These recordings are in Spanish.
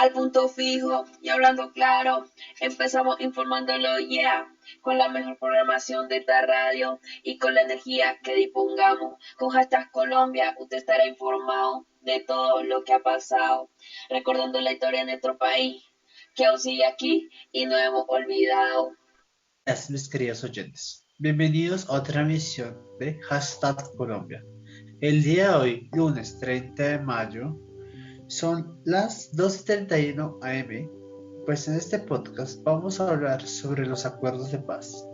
al punto fijo y hablando claro. Empezamos informándolo, yeah, con la mejor programación de esta radio y con la energía que dispongamos. Con hashtag Colombia usted estará informado de todo lo que ha pasado, recordando la historia de nuestro país, que aún sigue aquí y no hemos olvidado. Gracias, mis queridos oyentes. Bienvenidos a otra emisión de Hashtag Colombia. El día de hoy, lunes 30 de mayo, son las 12:31 am. Pues en este podcast vamos a hablar sobre los acuerdos de paz,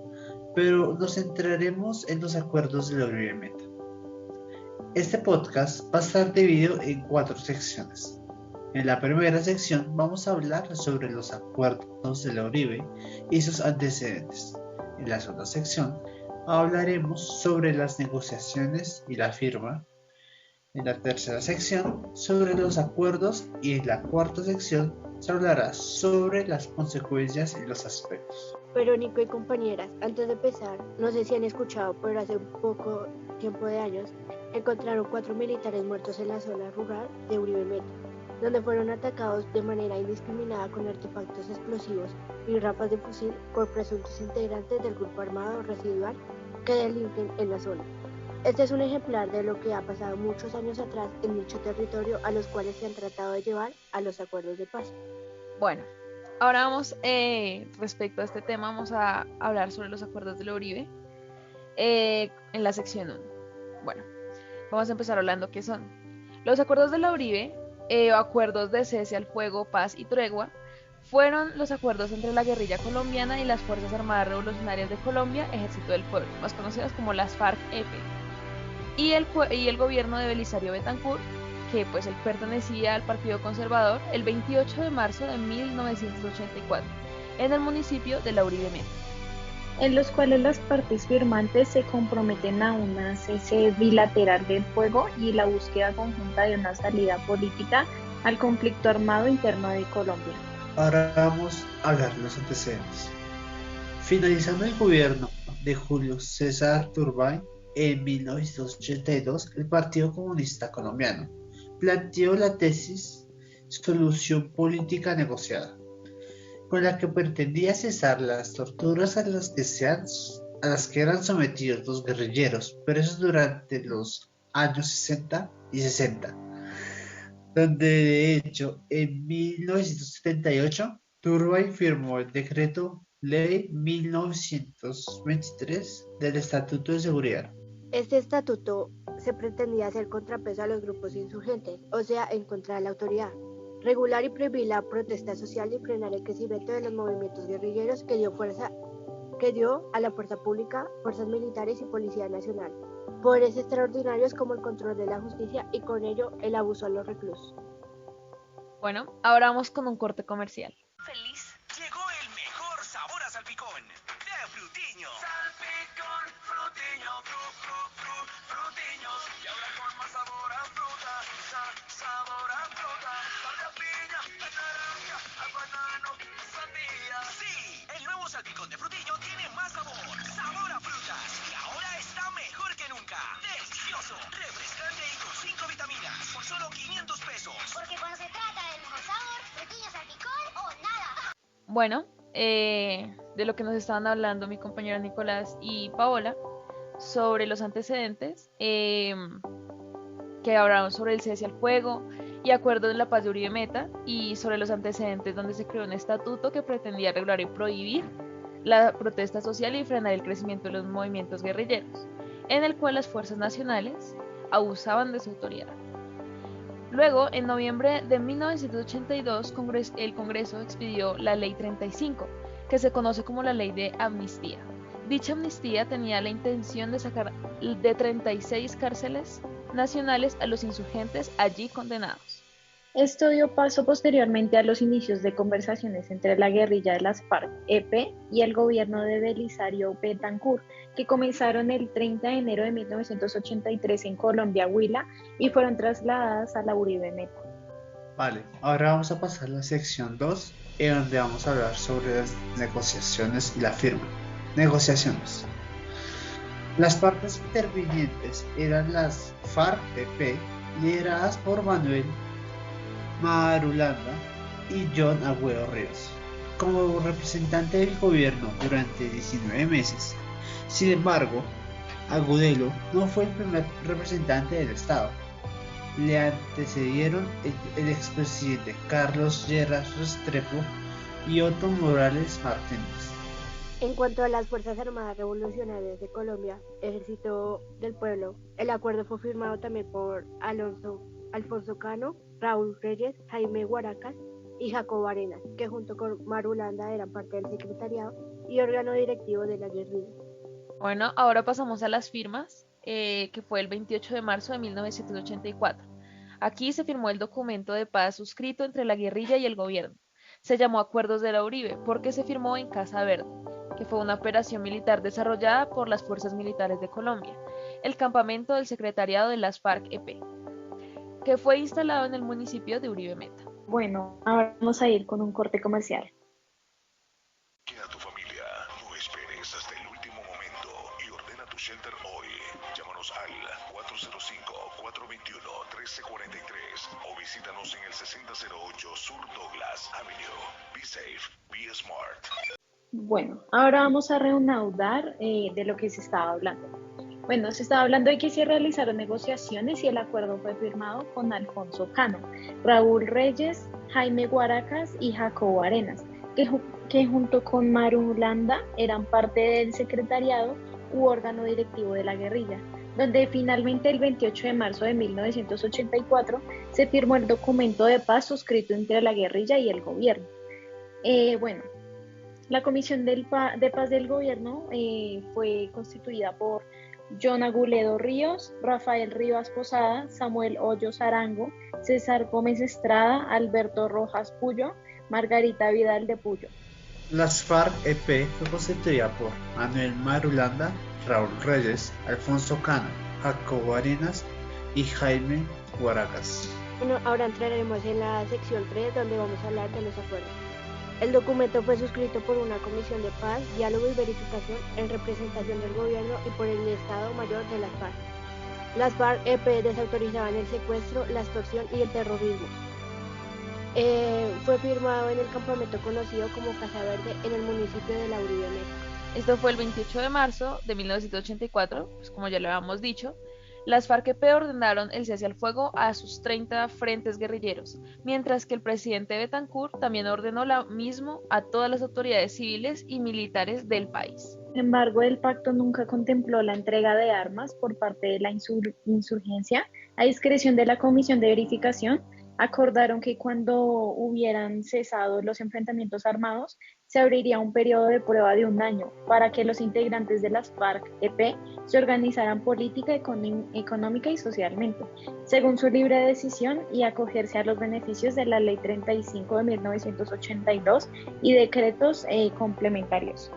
pero nos centraremos en los acuerdos de la Uribe Meta. Este podcast va a estar dividido en 4 secciones. En la primera sección vamos a hablar sobre los acuerdos de la Uribe y sus antecedentes. En la segunda sección hablaremos sobre las negociaciones y la firma. En la tercera sección sobre los acuerdos y en la cuarta sección se hablará sobre las consecuencias y los aspectos. Pero Nico y compañeras, antes de empezar, no sé si han escuchado, pero hace un poco tiempo de años encontraron 4 militares muertos en la zona rural de Uribe Meta, donde fueron atacados de manera indiscriminada con artefactos explosivos y rapas de fusil por presuntos integrantes del grupo armado residual que delinquen en la zona. Este es un ejemplar de lo que ha pasado muchos años atrás en dicho territorio, a los cuales se han tratado de llevar a los acuerdos de paz. Bueno, ahora vamos, respecto a este tema, vamos a hablar sobre los acuerdos de la Uribe en la sección 1. Bueno, vamos a empezar hablando qué son. Los acuerdos de la Uribe, acuerdos de cese al fuego, paz y tregua, fueron los acuerdos entre la guerrilla colombiana y las Fuerzas Armadas Revolucionarias de Colombia, Ejército del Pueblo, más conocidas como las FARC-EP, y el gobierno de Belisario Betancur, que pues él pertenecía al Partido Conservador, el 28 de marzo de 1984, en el municipio de la Uribe Meta. En los cuales las partes firmantes se comprometen a un cese bilateral del fuego y la búsqueda conjunta de una salida política al conflicto armado interno de Colombia. Ahora vamos a hablar de los antecedentes. Finalizando el gobierno de Julio César Turbay, en 1982, el Partido Comunista Colombiano planteó la tesis Solución Política Negociada, con la que pretendía cesar las torturas a las que eran sometidos los guerrilleros presos durante los años 60 y 60, donde de hecho en 1978 Turbay firmó el decreto Ley 1923 del Estatuto de Seguridad. Este estatuto se pretendía hacer contrapeso a los grupos insurgentes, o sea, en contra de la autoridad, regular y prohibir la protesta social y frenar el crecimiento de los movimientos guerrilleros que dio a la fuerza pública, fuerzas militares y Policía Nacional, poderes extraordinarios como el control de la justicia y con ello el abuso a los reclusos. Bueno, ahora vamos con un corte comercial. Feliz. Llegó el mejor sabor a salpicón de Frutiño. Salpicón, Frutiño, Frutiños. Y ahora con más sabor a fruta, sabor a fruta. Sabe a piña, a naranja, a banano, sandía. Sí, el nuevo salpicón de Frutiño tiene más sabor, sabor a frutas. Y ahora está mejor que nunca. Delicioso, refrescante y con 5 vitaminas. Por solo 500 pesos. Porque cuando se trata del mejor sabor, Frutiño salpicón o nada. Bueno, de lo que nos estaban hablando mi compañera Nicolás y Paola sobre los antecedentes, que hablaron sobre el cese al fuego y acuerdos de la paz de Uribe Meta, y sobre los antecedentes donde se creó un estatuto que pretendía regular y prohibir la protesta social y frenar el crecimiento de los movimientos guerrilleros, en el cual las fuerzas nacionales abusaban de su autoridad. Luego, en noviembre de 1982, el Congreso expidió la Ley 35, que se conoce como la Ley de Amnistía. Dicha amnistía tenía la intención de sacar de 36 cárceles nacionales a los insurgentes allí condenados. Esto dio paso posteriormente a los inicios de conversaciones entre la guerrilla de las FARC-EP y el gobierno de Belisario Betancur, que comenzaron el 30 de enero de 1983 en Colombia, Huila, y fueron trasladadas a la Uribe Meta. Vale, ahora vamos a pasar a la sección 2, en donde vamos a hablar sobre las negociaciones y la firma. Negociaciones. Las partes intervinientes eran las FARC-EP, lideradas por Manuel Marulanda, y John Agüero Ríos como representante del gobierno durante 19 meses. Sin embargo, Agudelo no fue el primer representante del Estado. Le antecedieron el expresidente Carlos Lleras Restrepo y Otto Morales Martínez. En cuanto a las Fuerzas Armadas Revolucionarias de Colombia, Ejército del Pueblo, el acuerdo fue firmado también por Alfonso Cano, Raúl Reyes, Jaime Guaracas y Jacobo Arenas, que junto con Marulanda eran parte del secretariado y órgano directivo de la guerrilla. Bueno, ahora pasamos a las firmas, que fue el 28 de marzo de 1984. Aquí se firmó el documento de paz suscrito entre la guerrilla y el gobierno. Se llamó Acuerdos de la Uribe porque se firmó en Casa Verde, que fue una operación militar desarrollada por las Fuerzas Militares de Colombia, el campamento del secretariado de las FARC-EP, que fue instalado en el municipio de Uribe Meta. Bueno, ahora vamos a ir con un corte comercial. Queda tu familia. No esperes hasta el último momento y ordena tu shelter hoy. Llámanos al 405-421-1343 o visítanos en el 6008 Sur Douglas Avenue. Be safe, be smart. Bueno, ahora vamos a reanudar de lo que se estaba hablando. Bueno, se estaba hablando de que se realizaron negociaciones y el acuerdo fue firmado con Alfonso Cano, Raúl Reyes, Jaime Guaracas y Jacobo Arenas, que junto con Marulanda eran parte del secretariado u órgano directivo de la guerrilla, donde finalmente el 28 de marzo de 1984 se firmó el documento de paz suscrito entre la guerrilla y el gobierno. Bueno, la Comisión de Paz del Gobierno fue constituida por John Agüero Ríos, Rafael Rivas Posada, Samuel Hoyos Arango, César Gómez Estrada, Alberto Rojas Puyo, Margarita Vidal de Puyo. Las FARC-EP fue constituida por Manuel Marulanda, Raúl Reyes, Alfonso Cano, Jacobo Arenas y Jaime Guaracas. Bueno, ahora entraremos en la sección 3, donde vamos a hablar de los acuerdos. El documento fue suscrito por una comisión de paz, diálogo y verificación en representación del gobierno y por el Estado Mayor de las FARC. Las FARC-EP desautorizaban el secuestro, la extorsión y el terrorismo. Fue firmado en el campamento conocido como Casa Verde en el municipio de La Uribe Meta. Esto fue el 28 de marzo de 1984, pues como ya lo habíamos dicho. Las FARC-EP ordenaron el cese al fuego a sus 30 frentes guerrilleros, mientras que el presidente Betancourt también ordenó lo mismo a todas las autoridades civiles y militares del país. Sin embargo, el pacto nunca contempló la entrega de armas por parte de la insurgencia. A discreción de la Comisión de Verificación, acordaron que cuando hubieran cesado los enfrentamientos armados, se abriría un periodo de prueba de 1 año para que los integrantes de las FARC-EP se organizaran política, económica y socialmente, según su libre decisión y acogerse a los beneficios de la Ley 35 de 1982 y decretos complementarios.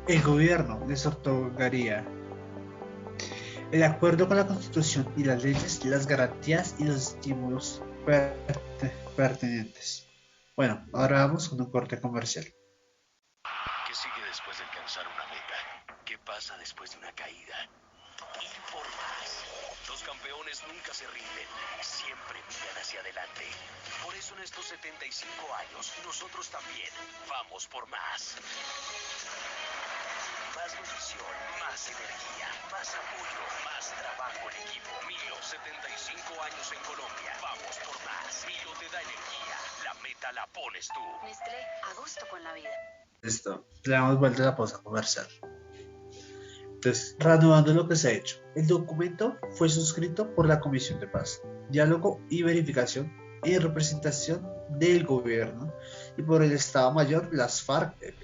El gobierno les otorgaría el acuerdo con la Constitución y las leyes, las garantías y los estímulos pertinentes. Bueno, ahora vamos con un corte comercial. ¿Qué sigue después de alcanzar una meta? ¿Qué pasa después de una caída? Ir por más. Los campeones nunca se rinden, siempre miran hacia adelante. Por eso en estos 75 años, nosotros también vamos por más. Más nutrición, más energía, más apoyo, más trabajo en equipo. Milo, 75 años en Colombia. Vamos por más. Milo te da energía. La meta la pones tú. Nestlé, a gusto con la vida. Listo, le damos vuelta a la pausa comercial. Entonces, reanudando lo que se ha hecho. El documento fue suscrito por la Comisión de Paz, Diálogo y Verificación y representación del gobierno y por el Estado Mayor, las FARC-EP,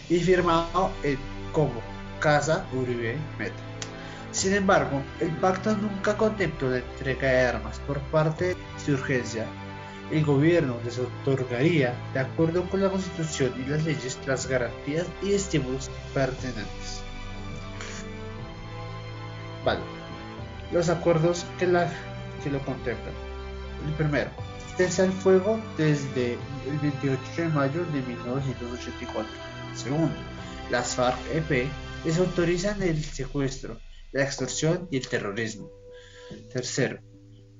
y firmado como Casa Uribe Meta. Sin embargo, el pacto nunca contempló la entrega de armas por parte de la insurgencia. El gobierno les otorgaría, de acuerdo con la Constitución y las leyes, las garantías y estímulos pertinentes. Vale, los acuerdos que lo contemplan. El primero, cese al fuego desde el 28 de mayo de 1984. Segundo, las FARC-EP les autorizan el secuestro, la extorsión y el terrorismo. Tercero,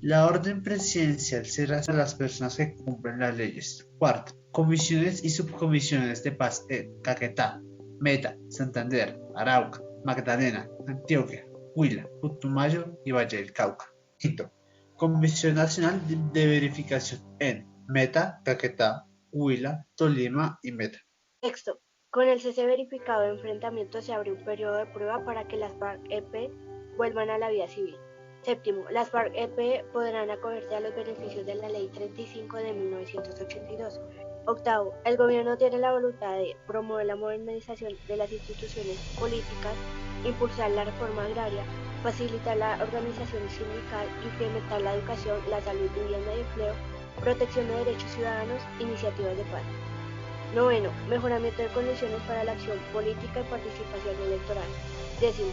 La orden presidencial será a las personas que cumplen las leyes. Cuarto, comisiones y subcomisiones de paz en Caquetá, Meta, Santander, Arauca, Magdalena, Antioquia, Huila, Putumayo y Valle del Cauca. Quinto, Comisión Nacional de Verificación en Meta, Caquetá, Huila, Tolima y Meta. Sexto, con el cese verificado de enfrentamientos se abre un periodo de prueba para que las FARC-EP vuelvan a la vida civil. Séptimo, las FARC-EP podrán acogerse a los beneficios de la Ley 35 de 1982. Octavo, el gobierno tiene la voluntad de promover la modernización de las instituciones políticas, impulsar la reforma agraria, facilitar la organización sindical, incrementar la educación, la salud, vivienda y empleo, protección de derechos ciudadanos, iniciativas de paz. Noveno, mejoramiento de condiciones para la acción política y participación electoral. Décimo,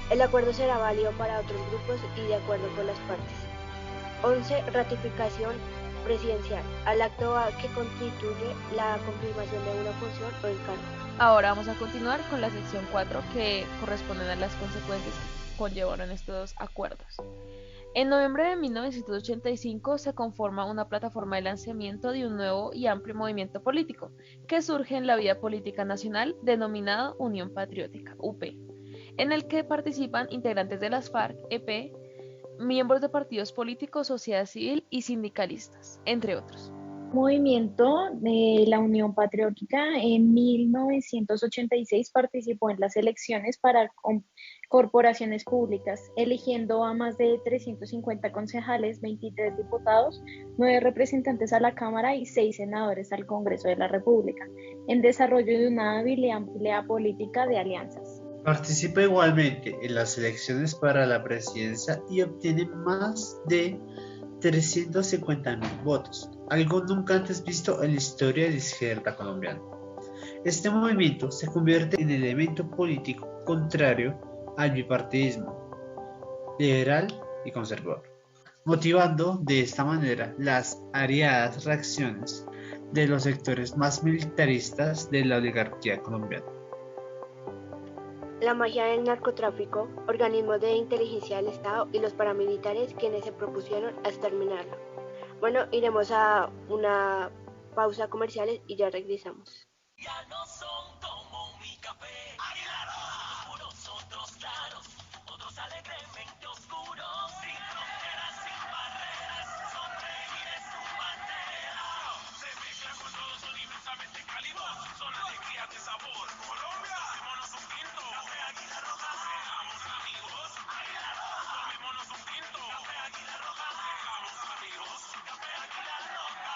el acuerdo será válido para otros grupos y de acuerdo con las partes. 11. Ratificación presidencial, al acto que constituye la confirmación de una función o encargo. Ahora vamos a continuar con la sección 4 que corresponden a las consecuencias que conllevaron estos acuerdos. En noviembre de 1985 se conforma una plataforma de lanzamiento de un nuevo y amplio movimiento político que surge en la vida política nacional denominado Unión Patriótica, UP, en el que participan integrantes de las FARC-EP, miembros de partidos políticos, sociedad civil y sindicalistas, entre otros. Movimiento de la Unión Patriótica en 1986 participó en las elecciones para corporaciones públicas, eligiendo a más de 350 concejales, 23 diputados, 9 representantes a la Cámara y 6 senadores al Congreso de la República, en desarrollo de una hábil y amplia política de alianzas. Participa igualmente en las elecciones para la presidencia y obtiene más de 350.000 votos, algo nunca antes visto en la historia de la izquierda colombiana. Este movimiento se convierte en el elemento político contrario al bipartidismo, liberal y conservador, motivando de esta manera las ariadas reacciones de los sectores más militaristas de la oligarquía colombiana. La magia del narcotráfico, organismos de inteligencia del Estado y los paramilitares quienes se propusieron a exterminarlo. Bueno, iremos a una pausa comerciales y ya regresamos. Ya no son como mi café. Águila Roja. Unos otros claros, otros alegremente oscuros. Sin fronteras, sin barreras, son reyes su bandera. Se mezclan con todos, son inmensamente cálidos. Son alegrías de sabor. Colombia, tomémonos un tinto. Café Águila Roja. Seamos amigos. Águila Roja. Tomémonos un tinto. Café Águila Roja. Seamos amigos. Café Águila Roja.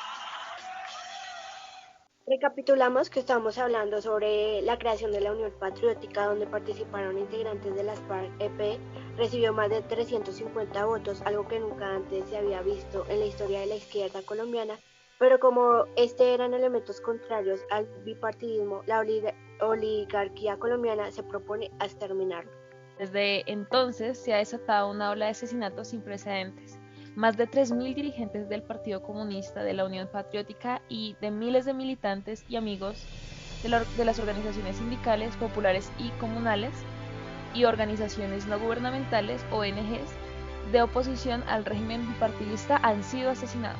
Recapitulamos que estamos hablando sobre la creación de la Unión Patriótica, donde participaron integrantes de las FARC-EP, recibió más de 350 votos, algo que nunca antes se había visto en la historia de la izquierda colombiana, pero como eran elementos contrarios al bipartidismo, la oligarquía colombiana se propone a exterminarlo. Desde entonces se ha desatado una ola de asesinatos sin precedentes. Más de 3.000 dirigentes del Partido Comunista, de la Unión Patriótica y de miles de militantes y amigos de las organizaciones sindicales, populares y comunales y organizaciones no gubernamentales, ONGs, de oposición al régimen bipartidista han sido asesinados.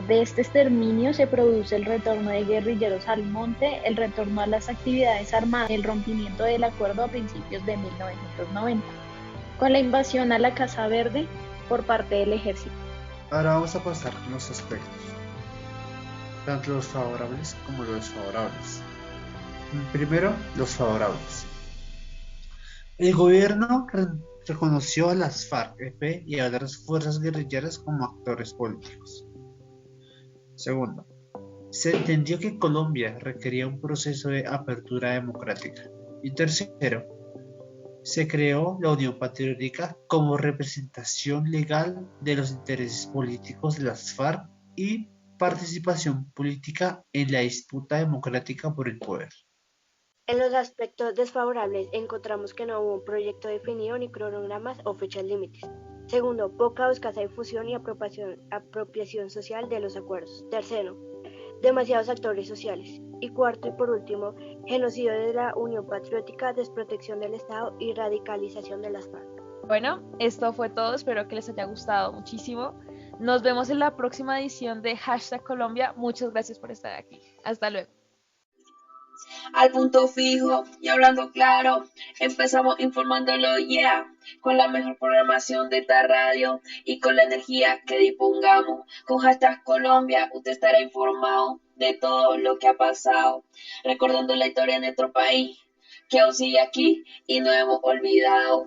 De este exterminio se produce el retorno de guerrilleros al monte, el retorno a las actividades armadas, el rompimiento del acuerdo a principios de 1990, con la invasión a la Casa Verde por parte del ejército. Ahora vamos a pasar con los aspectos, tanto los favorables como los desfavorables. Primero, los favorables. El gobierno reconoció a las FARC-EP y a otras fuerzas guerrilleras como actores políticos. Segundo, se entendió que Colombia requería un proceso de apertura democrática. Y tercero, se creó la Unión Patriótica como representación legal de los intereses políticos de las FARC y participación política en la disputa democrática por el poder. En los aspectos desfavorables encontramos que no hubo un proyecto definido ni cronogramas o fechas límites. Segundo, poca o escasa difusión y apropiación social de los acuerdos. Tercero, demasiados actores sociales. Y cuarto y por último, genocidio de la Unión Patriótica, desprotección del Estado y radicalización de las FARC. Bueno, esto fue todo, espero que les haya gustado muchísimo. Nos vemos en la próxima edición de Hashtag Colombia. Muchas gracias por estar aquí. Hasta luego. Al punto fijo y hablando claro, empezamos informándolo yeah, con la mejor programación de esta radio y con la energía que dispongamos. Con Hashtag Colombia usted estará informado de todo lo que ha pasado, recordando la historia de nuestro país, que aún sigue aquí y no hemos olvidado.